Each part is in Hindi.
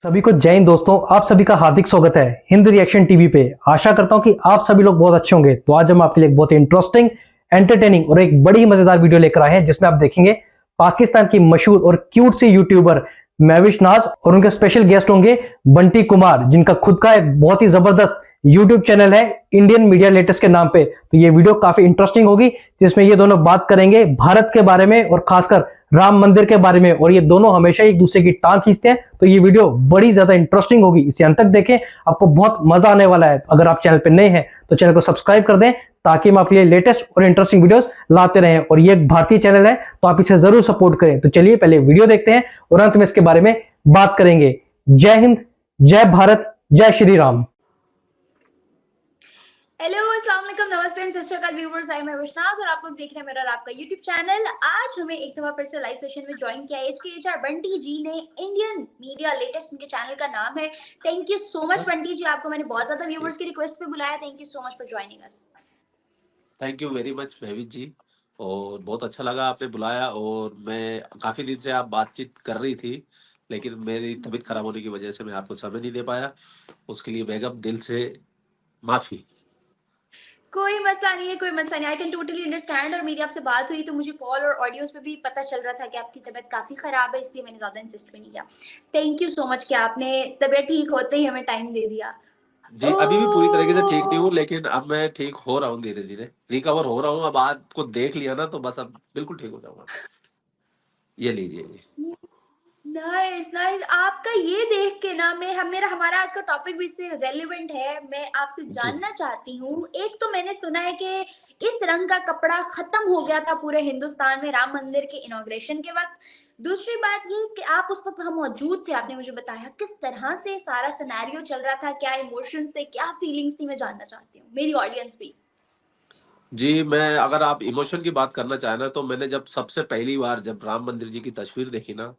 सभी को जय हिंद दोस्तों। आप सभी का हार्दिक स्वागत है हिंद रिएक्शन टीवी पे। आशा करता हूं कि आप सभी लोग बहुत अच्छे होंगे। तो आज हम आपके लिए एक बहुत ही इंटरेस्टिंग, एंटरटेनिंग और एक बड़ी ही मजेदार वीडियो लेकर आए हैं, जिसमें आप देखेंगे पाकिस्तान की मशहूर और क्यूट सी यूट्यूबर महविश नाज और उनके स्पेशल गेस्ट होंगे बंटी कुमार, जिनका खुद का एक बहुत ही जबरदस्त यूट्यूब चैनल है इंडियन मीडिया लेटेस्ट के नाम पे। तो ये वीडियो काफी इंटरेस्टिंग होगी, जिसमें ये दोनों बात करेंगे भारत के बारे में और खासकर राम मंदिर के बारे में। और ये दोनों हमेशा एक दूसरे की टांग खींचते हैं, तो ये वीडियो बड़ी ज्यादा इंटरेस्टिंग होगी। इसे अंत तक देखें, आपको बहुत मजा आने वाला है। अगर आप चैनल पर नए हैं तो चैनल को सब्सक्राइब कर दें, ताकि हम आपके लिए लेटेस्ट और इंटरेस्टिंग वीडियोस लाते रहें। और ये एक भारतीय चैनल है, तो आप इसे जरूर सपोर्ट करें। तो चलिए पहले वीडियो देखते हैं और अंत में इसके बारे में बात करेंगे। जय हिंद, जय भारत, जय श्री राम। हेलो, अस्सलाम वालेकुम, नमस्ते एंड सत श्री अकाल व्यूअर्स। आई एम विश्वास और आप लोग देख रहे हैं मेरा और आपका यूट्यूब चैनल। आज हमें एक दफा फिर से लाइव सेशन में ज्वाइन किया है HKHR बंटी जी ने। इंडियन मीडिया लेटेस्ट उनके चैनल का नाम है। Thank you so much Bunty ji, आपको मैंने बहुत ज्यादा व्यूअर्स की रिक्वेस्ट पे बुलाया। Thank you so much for joining us. Thank you very much Mahvish ji. और बहुत अच्छा लगा आपने बुलाया। और मैं काफ़ी दिन से आप बातचीत कर रही थी, लेकिन मेरी तबीयत खराब होने की वजह से मैं आपको समय नहीं दे पाया। उसके लिए बेगम दिल से माफ़ी। कोई मसला नहीं है, कोई मसला नहीं। I can totally understand. और मेरी आपसे बात हुई तो मुझे कॉल और ऑडियोज पे भी पता चल रहा था कि आपकी तबीयत काफी खराब है, इसलिए मैंने ज्यादा इंसिस्ट भी नहीं किया। थैंक यू सो मच कि आपने तबीयत ठीक होते ही हमें टाइम दे दिया। जी, अभी भी पूरी तरीके से ठीक नहीं हूँ, ओह, लेकिन अब मैं ठीक हो रहा हूँ, धीरे धीरे रिकवर हो रहा हूँ। अब आज को देख लिया ना, तो बस अब बिल्कुल ठीक हो जाऊंगा। ये लीजिए जी। Nice nice. आपका ये देख के ना मेरा हमारा आज का टॉपिक भी इससे रेलेवेंट है। मैं आपसे जी जानना चाहती हूँ, एक तो मैंने सुना है कि इस रंग का कपड़ा खत्म हो गया था पूरे हिंदुस्तान में राम मंदिर के इनॉग्रेशन के वक्त। दूसरी बात ये कि आप उस वक्त वहां मौजूद थे, आपने मुझे बताया किस तरह से सारा सिनेरियो चल रहा था, क्या इमोशंस थे, क्या फीलिंग्स थी। मैं जानना चाहती हूँ, मेरी ऑडियंस भी। जी, मैं अगर आप इमोशन की बात करना चाहें ना, तो मैंने जब सबसे पहली बार जब राम मंदिर जी की तस्वीर देखी ना,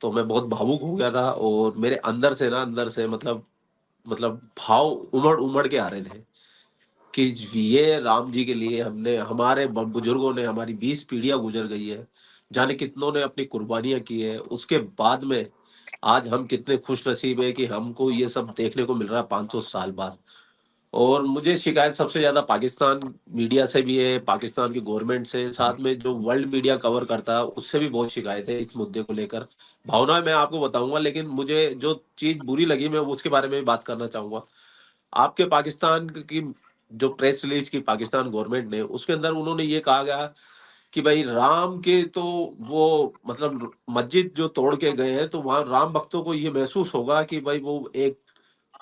तो मैं बहुत भावुक हो गया था। और मेरे अंदर से ना, अंदर से मतलब भाव उमड़ उमड़ के आ रहे थे कि ये राम जी के लिए हमने, हमारे बुजुर्गों ने, हमारी 20 पीढ़ियां गुजर गई है, जाने कितनों ने अपनी कुर्बानियां की है। उसके बाद में आज हम कितने खुश नसीब है कि हमको ये सब देखने को मिल रहा है 500 साल बाद। और मुझे शिकायत सबसे ज्यादा पाकिस्तान मीडिया से भी है, पाकिस्तान की गवर्नमेंट से, साथ में जो वर्ल्ड मीडिया कवर करता है उससे भी बहुत शिकायत है इस मुद्दे को लेकर। भावना मैं आपको बताऊंगा, लेकिन मुझे जो चीज बुरी लगी मैं उसके बारे में भी बात करना चाहूंगा। आपके पाकिस्तान की जो प्रेस रिलीज की पाकिस्तान गवर्नमेंट ने, उसके अंदर उन्होंने ये कहा गया कि भाई राम के तो वो मतलब मस्जिद जो तोड़ के गए हैं, तो वहां राम भक्तों को ये महसूस होगा कि भाई वो एक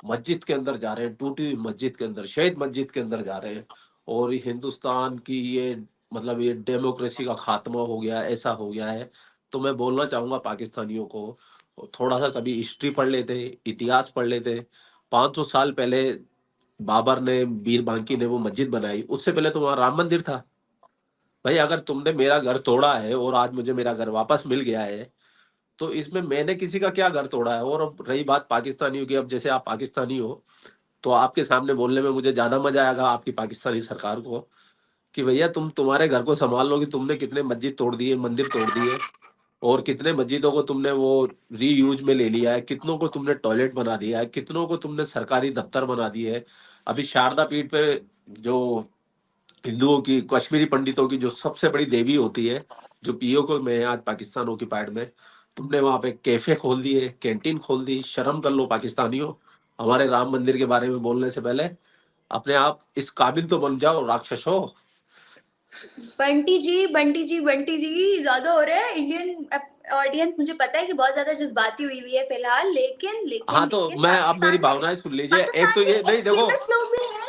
मस्जिद के अंदर जा रहे हैं, टूटी हुई मस्जिद के अंदर, शहीद मस्जिद के अंदर जा रहे हैं। और हिंदुस्तान की ये मतलब ये डेमोक्रेसी का खात्मा हो गया, ऐसा हो गया है। तो मैं बोलना चाहूंगा पाकिस्तानियों को, थोड़ा सा कभी हिस्ट्री पढ़ लेते, इतिहास पढ़ लेते। 500 साल पहले बाबर ने, बीर बांकी ने वो मस्जिद बनाई, उससे पहले तो वहां राम मंदिर था। भाई अगर तुमने मेरा घर तोड़ा है और आज मुझे मेरा घर वापस मिल गया है, तो इसमें मैंने किसी का क्या घर तोड़ा है। और अब रही बात पाकिस्तानियों की, अब जैसे आप पाकिस्तानी हो, तो आपके सामने बोलने में मुझे ज्यादा मजा आएगा आपकी पाकिस्तानी सरकार को, कि भैया तुम्हारे घर को संभाल लो कि तुमने कितने मस्जिद तोड़ दिए, मंदिर तोड़ दिए, और कितने मस्जिदों को तुमने वो रीयूज में ले लिया है, कितनों को तुमने टॉयलेट बना दिया है, कितनों को तुमने सरकारी दफ्तर बना दिए है। अभी शारदा पीठ पे, जो हिंदुओं की, कश्मीरी पंडितों की जो सबसे बड़ी देवी होती है, जो पीओके में है आज पाकिस्तान ऑक्यूपाइड में, तुमने वहां पे कैफे खोल दिए, कैंटीन खोल दी। शर्म कर लो पाकिस्तानियों, हमारे राम मंदिर के बारे में बोलने से पहले अपने आप इस काबिल तो बन जाओ, राक्षसो। बंटी जी, बंटी जी, बंटी जी, ज्यादा हो रहा है। इंडियन ऑडियंस मुझे पता है कि बहुत ज्यादा जज्बाती हुई है फिलहाल, लेकिन लेकिन हाँ, तो लेकिन मैं अब मेरी पाकिस्तान में भावनाएं सुन लीजिए। एक तो पाकिस्तान में ये नहीं, देखो, एक्सट्रीमिस्ट लोग भी हैं।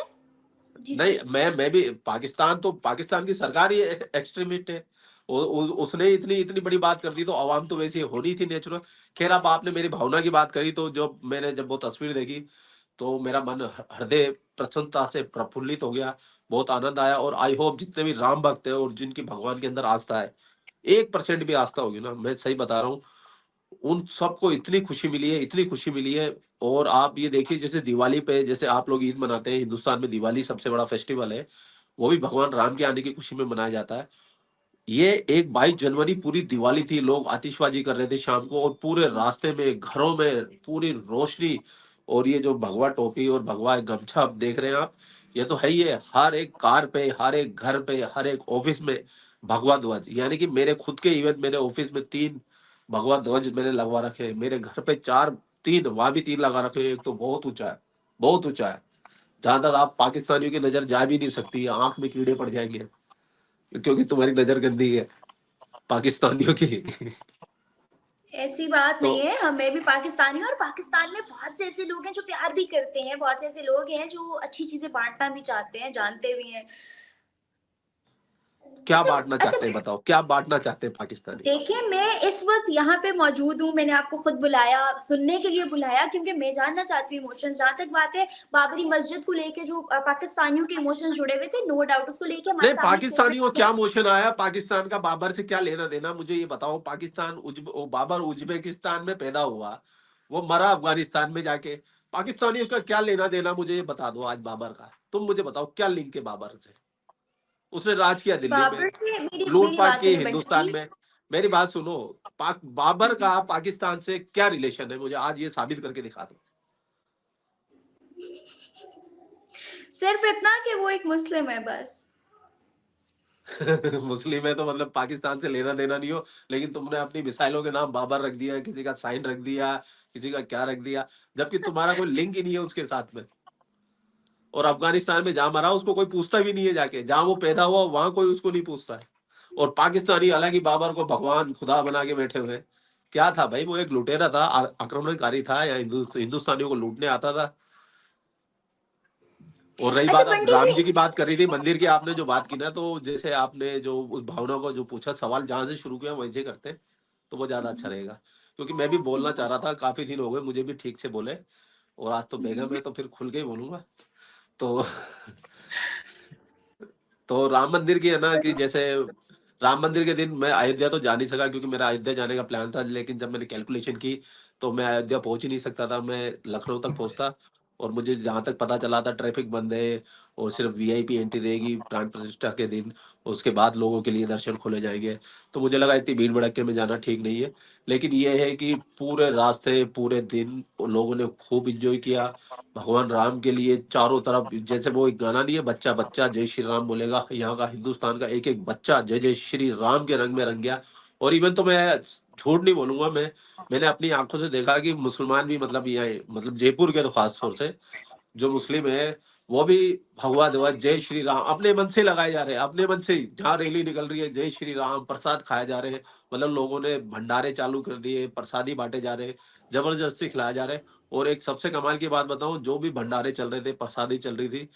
जी नहीं, जी। मैं भी पाकिस्तान, तो पाकिस्तान की सरकार ही एक्सट्रीमिस्ट है। उसने इतनी इतनी बड़ी बात कर दी, तो आवाम तो वैसे होनी थी, नेचुरल। खैर, अब आपने मेरी भावना की बात करी, तो जब वो तस्वीर देखी, तो मेरा मन हृदय प्रसन्नता से प्रफुल्लित हो गया। बहुत आनंद आया। और आई होप जितने भी राम भक्त है और जिनकी भगवान के अंदर आस्था है, 1% भी आस्था होगी ना, मैं सही बता रहा हूँ, उन सबको इतनी खुशी मिली है, इतनी खुशी मिली है। और आप ये देखिए, जैसे दिवाली पे जैसे आप लोग ईद मनाते हैं, हिंदुस्तान में दिवाली सबसे बड़ा फेस्टिवल है, वो भी भगवान राम के आने की खुशी में मनाया जाता है। ये एक 22 जनवरी पूरी दिवाली थी, लोग आतिशबाजी कर रहे थे शाम को, और पूरे रास्ते में घरों में पूरी रोशनी। और ये जो भगवा टोपी और भगवा गमछा आप देख रहे हैं आप, ये तो है ही है, हर एक कार पे, हर एक घर पे, हर एक ऑफिस में भगवा ध्वज। यानी कि मेरे खुद के इवन मेरे ऑफिस में 3 भगवा ध्वज मैंने लगवा रखे हैं, मेरे घर पे 4, 3 वहां भी 3 लगा रखे हैं। एक तो बहुत ऊंचा है, बहुत ऊंचा है, जहां तक आप पाकिस्तानियों की नजर जा भी नहीं सकती, आंख में कीड़े पड़ जाएंगे, क्योंकि तुम्हारी नजर गंदी है पाकिस्तानियों की। ऐसी बात तो नहीं है, हमें भी पाकिस्तानी, और पाकिस्तान में बहुत से ऐसे लोग हैं जो प्यार भी करते हैं, बहुत से ऐसे लोग हैं जो अच्छी चीजें बांटना भी चाहते हैं, जानते भी हैं। क्या अच्छा। बांटना अच्छा, चाहते हैं, बताओ क्या बांटना चाहते हैं पाकिस्तानी? देखिए, मैं इस वक्त यहाँ पे मौजूद हूँ, मैंने आपको खुद बुलाया, सुनने के लिए बुलाया, क्योंकि मैं जानना चाहती हूँ इमोशंस। जहां तक बात है बाबरी मस्जिद को लेके, जो पाकिस्तानियों के इमोशंस जुड़े हुए थे, नो डाउट उसको लेके हमारे नहीं, सामने पाकिस्तानियों को स्टेटमेंट क्या मोशन आया, पाकिस्तान का बाबर से क्या लेना देना, मुझे ये बताओ। पाकिस्तान वो बाबर उज्बेकिस्तान में पैदा हुआ, वो मरा अफगानिस्तान में जाके। पाकिस्तानियों का क्या लेना देना, मुझे ये बता दो। आज बाबर का तुम मुझे बताओ क्या लिंक है बाबर से? उसने राज किया दिल्ली में, बाबर से मेरी मेरी लूटपाट बात की सुने बंटी हिंदुस्तान जी। में। मेरी बात सुनो, बाबर का पाकिस्तान से क्या रिलेशन है, मुझे आज ये साबित करके दिखा दो। सिर्फ इतना कि वो एक मुस्लिम है, बस। मुस्लिम है तो मतलब पाकिस्तान से लेना देना नहीं हो, लेकिन तुमने अपनी मिसाइलों के नाम बाबर रख दिया, किसी का साइन रख दिया, किसी का क्या रख दिया, जबकि तुम्हारा कोई लिंक ही नहीं है उसके साथ में। और अफगानिस्तान में जहां मरा उसको कोई पूछता भी नहीं है, जाके जहां वो पैदा हुआ वहां कोई उसको नहीं पूछता है। और पाकिस्तानी हालांकि बाबर को भगवान खुदा बना के बैठे हुए हैं। क्या था भाई, वो एक लुटेरा था, आक्रमणकारी था, या हिंदुस्तानियों को लूटने आता था। और रही अच्छा बात, आप बंटी राम जी जी। की बात कर रही थी, मंदिर की आपने जो बात की ना, तो जैसे आपने जो उस भावना को जो पूछा, सवाल जहां से शुरू किया वहीं से करते तो वो ज्यादा अच्छा रहेगा। क्योंकि मैं भी बोलना चाह रहा था, काफी दिन हो गए मुझे भी ठीक से बोले, और आज तो बेगम है तो फिर खुल के ही बोलूंगा। तो तो राम मंदिर की है ना, कि जैसे राम मंदिर के दिन मैं अयोध्या तो जा नहीं सका, क्योंकि मेरा अयोध्या जाने का प्लान था। लेकिन जब मैंने कैलकुलेशन की तो मैं अयोध्या पहुंच ही नहीं सकता था, मैं लखनऊ तक पहुंचता। और मुझे जहां तक पता चला था ट्रैफिक बंद है, और सिर्फ वीआईपी एंट्री रहेगी प्राण प्रतिष्ठा के दिन, उसके बाद लोगों के लिए दर्शन खोले जाएंगे। तो मुझे लगा इतनी भीड़ भड़क में जाना ठीक नहीं है। लेकिन ये है कि पूरे रास्ते पूरे दिन लोगों ने खूब इंजॉय किया। भगवान राम के लिए चारों तरफ, जैसे वो एक गाना नहीं है, बच्चा बच्चा जय श्री राम बोलेगा, यहाँ का हिंदुस्तान का एक एक बच्चा जय जय श्री राम के रंग में रंग गया। और इवन तो मैं झूठ नहीं बोलूंगा, मैंने अपनी आंखों से देखा कि मुसलमान भी, मतलब यहाँ मतलब जयपुर के तो खास तौर से जो मुस्लिम है, वो भी भगवा ध्वज जय श्री राम अपने मन से लगाए जा रहे हैं, अपने मन से ही। जहाँ रैली निकल रही है जय श्री राम, प्रसाद खाए जा रहे हैं, मतलब लोगों ने भंडारे चालू कर दिए, प्रसादी बांटे जा रहे हैं, जबरदस्ती खिलाया जा रहे हैं। और एक सबसे कमाल की बात बताऊं, जो भी भंडारे चल रहे थे, प्रसादी चल रही थी,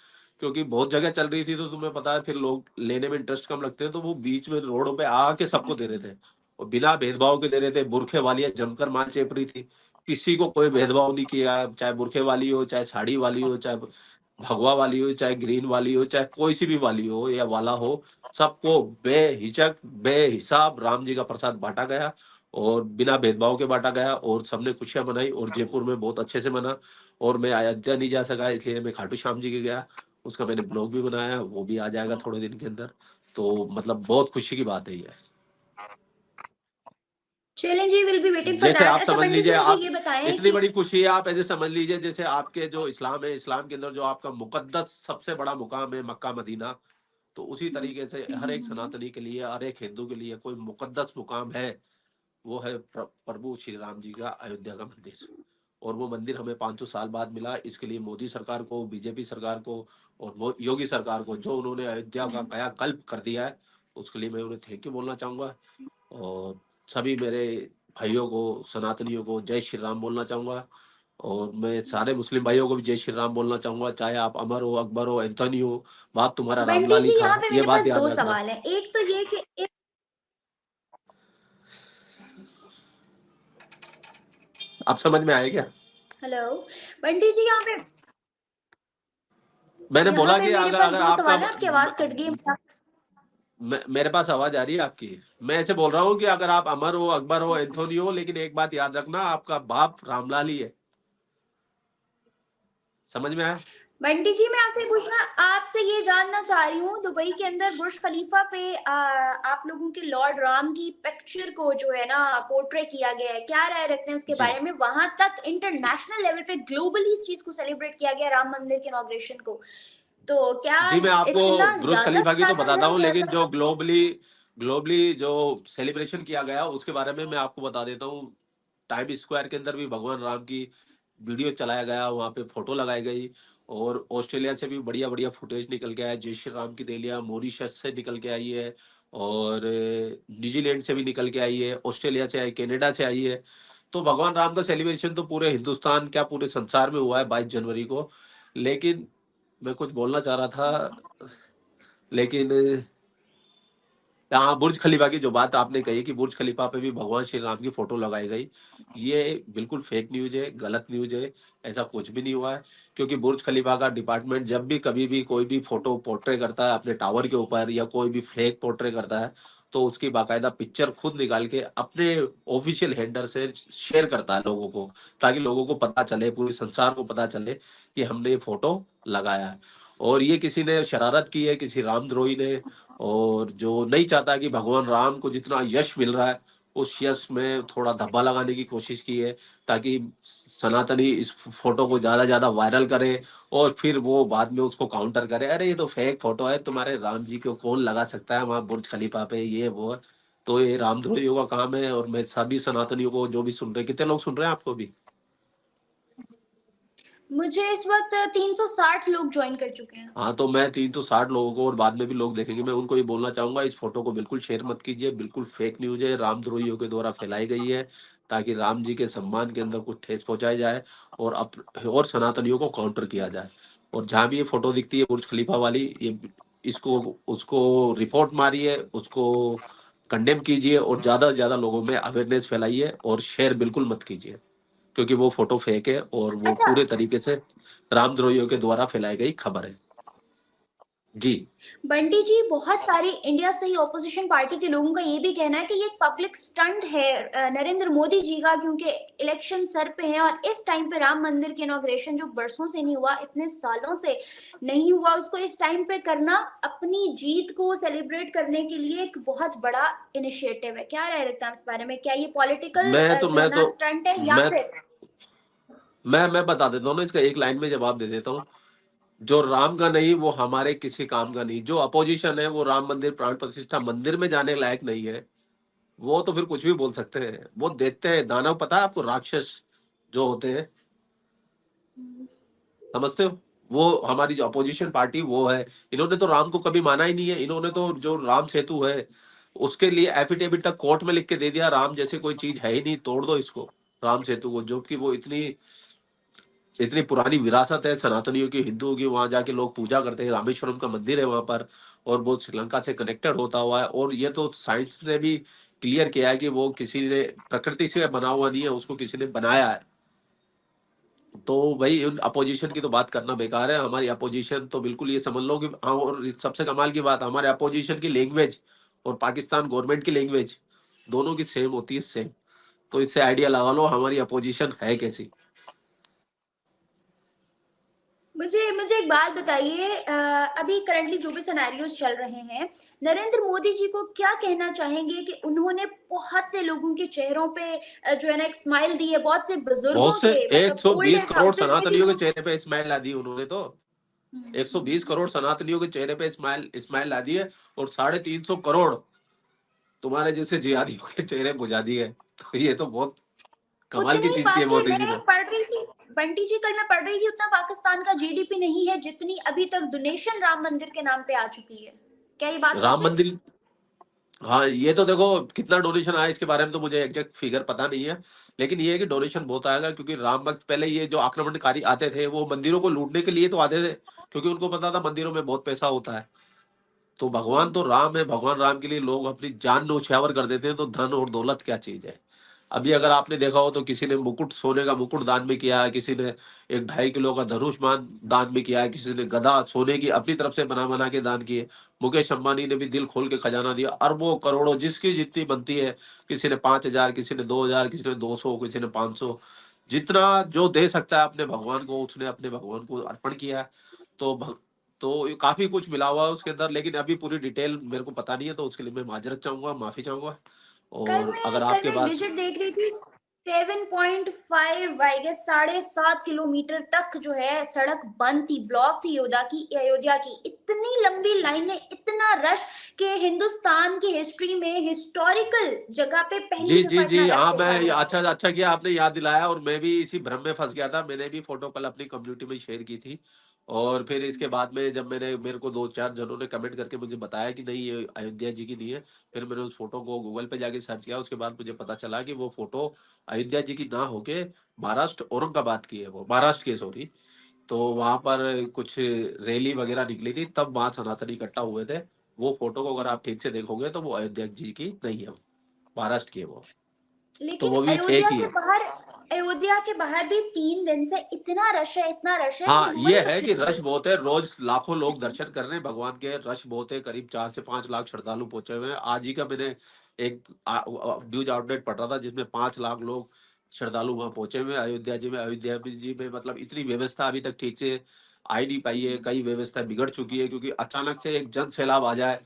क्योंकि बहुत जगह चल रही थी तो तुम्हें पता है फिर लोग लेने में इंटरेस्ट कम लगते हैं, तो वो बीच में रोडों पे आके सबको दे रहे थे, और बिना भेदभाव के दे रहे थे। बुरखे वालियां जमकर माल चेप रही थी, किसी को कोई भेदभाव नहीं किया, चाहे बुरखे वाली हो, चाहे साड़ी वाली हो, चाहे भगवा वाली हो, चाहे ग्रीन वाली हो, चाहे कोई सी भी वाली हो या वाला हो, सबको बेहिचक बेहिसाब राम जी का प्रसाद बांटा गया, और बिना भेदभाव के बांटा गया, और सबने खुशियां मनाई। और जयपुर में बहुत अच्छे से मना। और मैं अयोध्या नहीं जा सका, इसलिए मैं खाटू श्याम जी के गया, उसका मैंने ब्लॉग भी बनाया, वो भी आ जाएगा थोड़े दिन के अंदर। तो मतलब बहुत खुशी की बात है ये। चलें जी, विल बी वेटिंग फॉर जैसे दैट। आप अच्छा समझ बंटी लीजिए, जी, मुझे आप ये बताएं इतनी कि बड़ी खुशी है, आप ऐसे समझ लीजिए जैसे आपके जो इस्लाम है, इस्लाम के अंदर जो आपका मुकद्दस सबसे बड़ा मुकाम है मक्का मदीना, तो उसी तरीके से हर एक सनातनी के लिए, हर एक हिंदू के लिए कोई मुकद्दस मुकाम है, वो है प्रभु श्री राम जी का अयोध्या का मंदिर। और वो मंदिर हमें 500 साल बाद मिला। इसके लिए मोदी सरकार को, बीजेपी सरकार को, और योगी सरकार को, जो उन्होंने अयोध्या का कायाकल्प कर दिया है, उसके लिए मैं उन्हें थैंक यू बोलना चाहूंगा। और सभी मेरे भाइयों को, सनातनियों को जय श्री राम बोलना चाहूंगा। और मैं सारे मुस्लिम भाइयों को भी जय श्री राम बोलना चाहूंगा, चाहे आप अमर हो, अकबर हो, एंथोनी हो, बाप तुम्हारा बंटी रामलाल ही जी, था, यहाँ पे ये मेरे बात पास याद दो रखना। सवाल हैं। एक तो ये कि आप समझ में आए क्या? हेलो बंटी जी, मैंने यहाँ बोला पे कि मेरे अगर पास अगर दो आपका सवाल हैं, आपकी आवाज कट गई। मेरे पास आवाज आ रही है आपकी। मैं ऐसे बोल रहा हूँ कि अगर आप अमर हो, अकबर हो, एंथोनी हो, लेकिन एक बात याद रखना, आपका बाप रामलाल ही है। समझ में आया? बंटी जी, मैं आपसे पूछना आपसे ये जानना चाह रही हूँ, दुबई के अंदर बुर्ज खलीफा पे आप लोगों के लॉर्ड राम की पिक्चर को जो है ना पोर्ट्रे किया गया है, क्या राय रखते हैं उसके जी बारे में? वहां तक इंटरनेशनल लेवल पे ग्लोबली इस चीज को सेलिब्रेट किया गया राम मंदिर के इनॉग्रेशन को, तो क्या जी, मैं आपको इतना बुर्ज ज्यादा खलीफा की तो सनातन बताता धर्म हूँ, के लेकिन जो मतलब? ग्लोबली ग्लोबली जो सेलिब्रेशन किया गया उसके बारे में मैं आपको बता देता हूँ। टाइम स्क्वायर के अंदर भी भगवान राम की वीडियो चलाया गया, वहाँ पे फोटो लगाई गई, और ऑस्ट्रेलिया से भी बढ़िया बढ़िया फुटेज निकल के आया। जय श्री राम की रैलियाँ मॉरिशस से निकल के आई है, और न्यूजीलैंड से भी निकल के आई है, ऑस्ट्रेलिया से आई, कनाडा से आई है। तो भगवान राम का सेलिब्रेशन तो पूरे हिंदुस्तान क्या पूरे संसार में हुआ है 22 जनवरी को। लेकिन मैं कुछ बोलना चाह रहा था, लेकिन हाँ, बुर्ज खलीफा की जो बात आपने कही कि बुर्ज खलीफा पे भी भगवान श्री राम की फोटो लगाई गई, ये बिल्कुल फेक न्यूज है, गलत न्यूज है। ऐसा कुछ भी नहीं हुआ है, क्योंकि बुर्ज खलीफा का डिपार्टमेंट जब भी कभी भी कोई भी फोटो पोर्ट्रे करता है अपने टावर के ऊपर, या कोई भी फ्लैग पोर्ट्रे करता है, तो उसकी बाकायदा पिक्चर खुद निकाल के अपने ऑफिशियल हैंडल से शेयर करता है लोगों को, ताकि लोगों को पता चले, पूरे संसार को पता चले कि हमने ये फोटो लगाया है। और ये किसी ने शरारत की है, किसी रामद्रोही ने, और जो नहीं चाहता कि भगवान राम को जितना यश मिल रहा है, उस यश में थोड़ा धब्बा लगाने की कोशिश की है, ताकि सनातनी इस फोटो को ज्यादा ज्यादा वायरल करे, और फिर वो बाद में उसको काउंटर करे, अरे ये तो फेक फोटो है, तुम्हारे राम जी को कौन लगा सकता है वहां बुर्ज खलीफा पे, ये वो। तो ये रामद्रोहियों का काम है, और मैं सभी सनातनियों को जो भी सुन रहे हैं, कितने लोग सुन रहे हैं आपको भी? मुझे इस वक्त 360 लोग ज्वाइन कर चुके हैं। हाँ, तो मैं 360 लोगों को, और बाद में भी लोग देखेंगे, मैं उनको ये बोलना चाहूंगा, इस फोटो को बिल्कुल शेयर मत कीजिए, बिल्कुल फेक न्यूज है, रामद्रोहियों के द्वारा फैलाई गई है, ताकि राम जी के सम्मान के अंदर कुछ ठेस पहुंचाई जाए, और और सनातनियों को काउंटर किया जाए। और जहां भी ये फोटो दिखती है बुर्ज खलीफा वाली, ये इसको उसको रिपोर्ट मारिए, उसको कंडेम कीजिए, और ज्यादा से ज्यादा लोगों में अवेयरनेस फैलाइए, और शेयर बिल्कुल मत कीजिए, क्योंकि वो फोटो फेक है, और वो अच्छा पूरे तरीके से रामद्रोहियों के द्वारा फैलाई गई खबर है। जी। बंटी जी, बहुत सारी इंडिया से ही ऑपोजिशन पार्टी के लोगों का ये भी कहना है कि ये एक पब्लिक स्टंट है नरेंद्र मोदी जी का, क्योंकि इलेक्शन सर पे है और इस टाइम पे राम मंदिर के इनॉग्रेशन जो बरसों से नहीं हुआ, इतने सालों से नहीं हुआ, उसको इस टाइम पे करना अपनी जीत को सेलिब्रेट करने के लिए एक बहुत बड़ा इनिशिएटिव है। क्या राय रखते हैं आप इस बारे में? क्या ये पॉलिटिकल मैं तो जो है मैं ना तो स्टंट है, या मैं फिर? मैं बता देता हूँ ना, इसका एक लाइन में जवाब दे देता हूँ। जो राम का नहीं वो हमारे किसी काम का नहीं, जो अपोजिशन है वो राम मंदिर प्राण प्रतिष्ठा मंदिर में जाने लायक नहीं है, वो तो फिर कुछ भी बोल सकते हैं। वो देखते हैं दानव, पता है आपको, राक्षस जो होते हैं, समझते हो? वो हमारी जो अपोजिशन पार्टी वो है। इन्होंने तो राम को कभी माना ही नहीं है। इन्होंने तो जो राम सेतु है उसके लिए एफिडेविट तक कोर्ट में लिख के दे दिया, राम जैसे कोई चीज है ही नहीं, तोड़ दो इसको, राम सेतु को, जो कि वो इतनी इतनी पुरानी विरासत है सनातनियों की, हिंदुओं की, वहां जाके लोग पूजा करते हैं, रामेश्वरम का मंदिर है वहां पर, और वो श्रीलंका से कनेक्टेड होता हुआ है। और ये तो साइंस ने भी क्लियर किया है कि वो किसी ने प्रकृति से बना हुआ नहीं है, उसको किसी ने बनाया है। तो भाई उन अपोजिशन की तो बात करना बेकार है। हमारी अपोजिशन तो बिल्कुल ये समझ लो कि हाँ, और सबसे कमाल की बात, हमारे अपोजिशन की लैंग्वेज और पाकिस्तान गवर्नमेंट की लैंग्वेज दोनों की सेम होती है, सेम। तो इससे आइडिया लगा लो हमारी अपोजिशन है कैसी। मुझे मुझे एक बात बताइए, अभी करंटली जो भी सिनेरियोज चल रहे हैं, नरेंद्र मोदी जी को क्या कहना चाहेंगे कि उन्होंने बहुत से लोगों के चेहरों पे जो है ना एक स्माइल दी है, बहुत से बुजुर्गों बहुत से के मतलब ओल्ड 120 एज करोड़ हाउसेज में भी सनातनियों के लोग। चेहरे पे स्माइल ला दी उन्होंने तो। हम्म, 120 करोड़ सनातनियों के चेहरे पे स्माइल स्माइल ला दी है, और 350 करोड़ तुम्हारे जैसे जिहादियों के चेहरे बुझा दिए। तो ये तो बहुत कमाल की उतनी चीज की है बातें मोदी जी मैं ने। पढ़ रही थी बंटी जी, कल मैं पढ़ रही थी, उतना पाकिस्तान का जीडीपी नहीं है जितनी अभी तक डोनेशन राम मंदिर के नाम पे आ चुकी है। क्या ये बात राम सच है? मंदिर, हाँ, ये तो देखो कितना डोनेशन आया इसके बारे में तो मुझे एग्जैक्ट फिगर पता नहीं है, लेकिन ये है कि डोनेशन बहुत आएगा, क्योंकि राम भक्त पहले ये जो आक्रमणकारी आते थे वो मंदिरों को लूटने के लिए तो आते थे, क्योंकि उनको पता था मंदिरों में बहुत पैसा होता है। तो भगवान तो राम है, भगवान राम के लिए लोग अपनी जान न्यौछावर कर देते हैं, तो धन और दौलत क्या चीज है। अभी अगर आपने देखा हो तो किसी ने मुकुट, सोने का मुकुट दान में किया है, किसी ने एक 2.5 किलो का धनुष मान दान में किया है, किसी ने गदा सोने की अपनी तरफ से बना बना के दान किए। मुकेश अंबानी ने भी दिल खोल के खजाना दिया, अरबों करोड़ों जिसकी जितनी बनती है, किसी ने 5,000, किसी ने 2,000, किसी ने 200, किसी ने 500। जितना जो दे सकता है अपने भगवान को, उसने अपने भगवान को अर्पण किया है। तो तो ये काफ़ी कुछ मिला हुआ है उसके अंदर, लेकिन अभी पूरी डिटेल मेरे को पता नहीं है, तो उसके लिए मैं माज़रत चाहूँगा, माफ़ी चाहूँगा। और अगर कल आपके मैं पास विजिट देख रही थी, 7.5 आई गेस 7.5 किलोमीटर तक जो है सड़क बंद थी, ब्लॉक थी अयोध्या की। इतनी लंबी लाइनें, इतना रश कि हिंदुस्तान की हिस्ट्री में हिस्टोरिकल जगह पे जी, पहली दफा जी, इतना जी। रश हाँ, देखा मैं गया। अच्छा अच्छा किया आपने याद दिलाया, और मैं भी इसी भ्रम में फँस गया था। मैंने भी फ़ोटो कल अपनी कम्युनिटी में शेयर की थी, और फिर इसके बाद में जब मेरे को 2-4 जनों ने कमेंट करके मुझे बताया कि नहीं, ये अयोध्या जी की नहीं है। फिर मैंने उस फ़ोटो को गूगल पे जाके सर्च किया, उसके बाद मुझे पता चला कि वो फ़ोटो अयोध्या जी की ना होके महाराष्ट्र औरंगाबाद की है वो, महाराष्ट्र की सॉरी। तो वहाँ पर कुछ रैली वगैरह निकली थी, तब वहाँ सनातनी इकट्ठा हुए थे। वो फ़ोटो को अगर आप ठीक से देखोगे तो वो अयोध्या जी की नहीं है, महाराष्ट्र की है वो। तो लेकिन वो भी फेक ही है। अयोध्या के बाहर भी 3 दिन से इतना रश है, इतना रश है कि हाँ, ये मन है कुछ कि नहीं रश है। बहुत है, रोज लाखों लोग दर्शन कर रहे हैं भगवान के, रश बहुत है, करीब 4 से 5 लाख श्रद्धालु पहुंचे हुए हैं। आज ही का मैंने एक न्यूज आउटलेट पढ़ रहा था, जिसमें 5 लाख लोग श्रद्धालु वहां पहुंचे हुए हैं अयोध्या जी में। अयोध्या जी में मतलब इतनी व्यवस्था अभी तक ठीक से आ ही नहीं पाई है, कई व्यवस्था बिगड़ चुकी है, क्योंकि अचानक से एक जन सैलाब आ जाए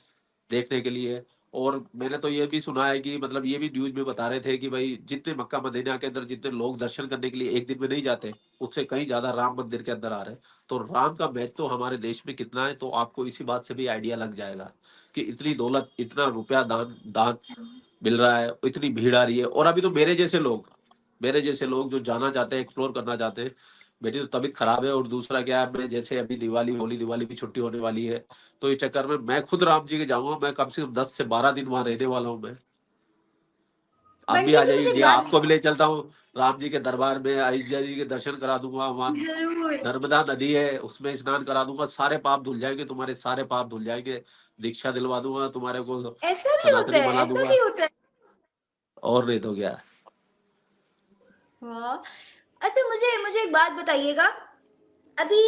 देखने के लिए। और मैंने तो ये भी सुना है कि मतलब ये भी न्यूज में बता रहे थे कि भाई जितने मक्का मदीना के अंदर जितने लोग दर्शन करने के लिए एक दिन में नहीं जाते, उससे कहीं ज्यादा राम मंदिर के अंदर आ रहे हैं। तो राम का महत्व तो हमारे देश में कितना है, तो आपको इसी बात से भी आइडिया लग जाएगा कि इतनी दौलत, इतना रुपया दान दान मिल रहा है, इतनी भीड़ आ रही है। और अभी तो मेरे जैसे लोग जो जाना चाहते हैं, एक्सप्लोर करना चाहते हैं। मेरी तो तबीयत खराब है, और दूसरा क्या है, मैं जैसे अभी दिवाली की छुट्टी होने वाली है, तो इस चक्कर में मैं खुद राम जी के जाऊंगा। मैं कम से कम 10 से 12 दिन वहां रहने वाला हूँ मैं। आप भी बंटी आ जी जाइए मुझे एक इंडिया, बात आपको भी ले चलता हूँ राम जी के दरबार में, अयोध्या जी के दर्शन करा दूंगा। वहां जरूर। नर्मदा नदी है, उसमें स्नान करा दूंगा, सारे पाप धुल जाएंगे, तुम्हारे सारे पाप धुल जाएंगे। दीक्षा दिलवा दूंगा तुम्हारे को, ऐसा भी होता सनातनी है, बना ऐसा दूंगा। भी होता है। और नहीं तो क्या। वाह। अच्छा, मुझे मुझे एक बात बताइएगा, अभी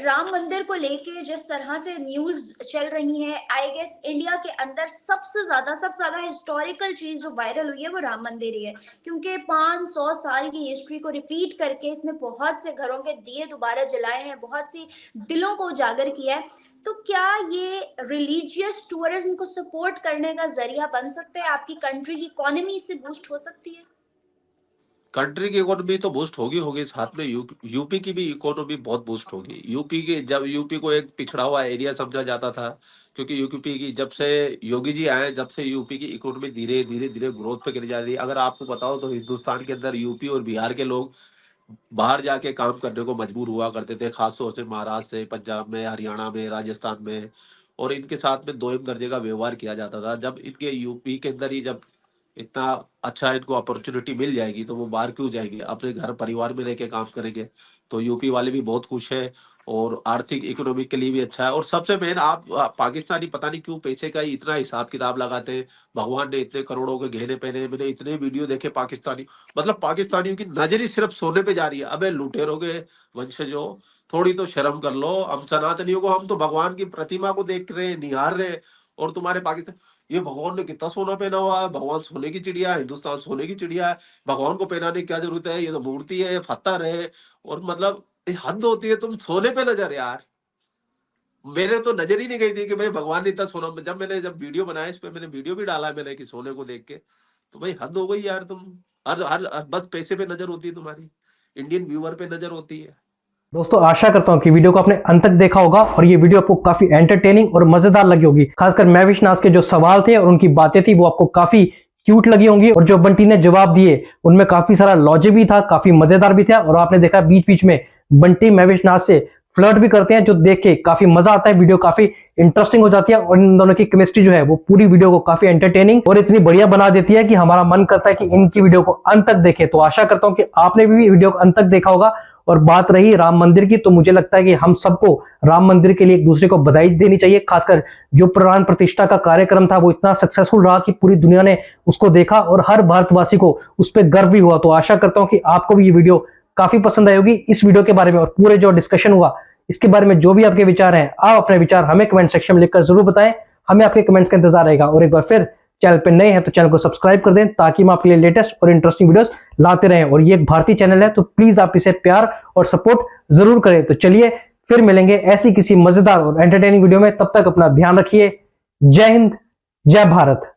राम मंदिर को लेके जिस तरह से न्यूज चल रही है, आई गेस इंडिया के अंदर सबसे ज्यादा हिस्टोरिकल चीज जो वायरल हुई है वो राम मंदिर ही है, क्योंकि 500 साल की हिस्ट्री को रिपीट करके इसने बहुत से घरों के दिए दोबारा जलाए हैं, बहुत सी दिलों को उजागर किया है। तो क्या ये रिलीजियस टूरिज्म को सपोर्ट करने का जरिया बन सकता है? आपकी कंट्री की इकोनॉमी इससे बूस्ट हो सकती है? कंट्री की इकोनॉमी तो बूस्ट होगी होगी, साथ में यूपी की भी इकोनॉमी बहुत बूस्ट होगी। यूपी की, जब यूपी को एक पिछड़ा हुआ एरिया समझा जाता था, क्योंकि यूपी की जब से योगी जी आए, जब से यूपी की इकोनॉमी धीरे धीरे धीरे ग्रोथ पे गिर जा रही है। अगर आपको बताओ तो हिंदुस्तान के अंदर यूपी और बिहार के लोग बाहर जाके काम करने को मजबूर हुआ करते थे, खासतौर से महाराष्ट्र से, पंजाब में, हरियाणा में, राजस्थान में। और इनके साथ में दोयम दर्जे का व्यवहार किया जाता था। जब इनके यूपी के अंदर ही जब इतना अच्छा इनको अपॉर्चुनिटी मिल जाएगी, तो वो बाहर क्यों जाएंगे, अपने घर परिवार में रह के काम करेंगे। तो यूपी वाले भी बहुत खुश है, और आर्थिक इकोनॉमिक के लिए भी अच्छा है। और सबसे मेन, आप पाकिस्तानी पता नहीं क्यों पैसे का ही इतना हिसाब किताब लगाते हैं। भगवान ने इतने करोड़ों के गहने पहने, मैंने इतने वीडियो देखे पाकिस्तानी, मतलब पाकिस्तानियों की नजर ही सिर्फ सोने पे जा रही है। अबे लुटेरों के वंशजों, थोड़ी तो शर्म कर लो। हम सनातनियों को, हम तो भगवान की प्रतिमा को देख रहे हैं, निहार रहे हैं, और तुम्हारे पाकिस्तान, ये भगवान ने कितना सोना पहना हुआ है, भगवान सोने की चिड़िया है, हिंदुस्तान सोने की चिड़िया है, भगवान को पहनाने की क्या जरूरत है, ये तो मूर्ति है, ये पत्थर है। और मतलब ये हद होती है, तुम सोने पे नजर यार। मेरे तो नजर ही नहीं गई थी कि भाई भगवान ने इतना सोना, जब वीडियो बनाया इस पे, मैंने वीडियो भी डाला है मैंने कि सोने को देख के, तो भाई हद हो गई यार। तुम हर बस पैसे पे नजर होती है तुम्हारी, इंडियन व्यूअर पे नजर होती है। दोस्तों आशा करता हूं कि वीडियो को आपने अंत तक देखा होगा और ये वीडियो आपको काफी एंटरटेनिंग और मजेदार लगी होगी। खासकर महविश नाज के जो सवाल थे और उनकी बातें थी वो आपको काफी क्यूट लगी होंगी, और जो बंटी ने जवाब दिए उनमें काफी सारा लॉजिक भी था, काफी मजेदार भी था। और आपने देखा बीच बीच में बंटी महविश नाज से फ्लर्ट भी करते हैं, जो देख के काफी मजा आता है, वीडियो काफी इंटरेस्टिंग हो जाती है। और इन दोनों की केमिस्ट्री जो है वो पूरी वीडियो को काफी एंटरटेनिंग और इतनी बढ़िया बना देती है कि हमारा मन करता है कि इनकी वीडियो को अंत तक देखें। तो आशा करता हूं कि आपने भी वीडियो को अंत तक देखा होगा। और बात रही राम मंदिर की, तो मुझे लगता है कि हम सबको राम मंदिर के लिए एक दूसरे को बधाई देनी चाहिए। खासकर जो प्राण प्रतिष्ठा का कार्यक्रम था वो इतना सक्सेसफुल रहा कि पूरी दुनिया ने उसको देखा और हर भारतवासी को उस पर गर्व भी हुआ। तो आशा करता हूं कि आपको भी ये वीडियो काफी पसंद आई होगी। इस वीडियो के बारे में और पूरे जो डिस्कशन हुआ इसके बारे में जो भी आपके विचार हैं, आप अपने विचार हमें कमेंट सेक्शन में लिखकर जरूर बताएं। हमें आपके कमेंट्स का इंतजार रहेगा। और एक बार फिर चैनल पे नए हैं तो चैनल को सब्सक्राइब कर दें ताकि हम आपके लिए लेटेस्ट और इंटरेस्टिंग वीडियोस लाते रहें। और ये एक भारतीय चैनल है तो प्लीज आप इसे प्यार और सपोर्ट जरूर करें। तो चलिए फिर मिलेंगे ऐसी किसी मजेदार और एंटरटेनिंग वीडियो में, तब तक अपना ध्यान रखिए। जय हिंद, जय भारत।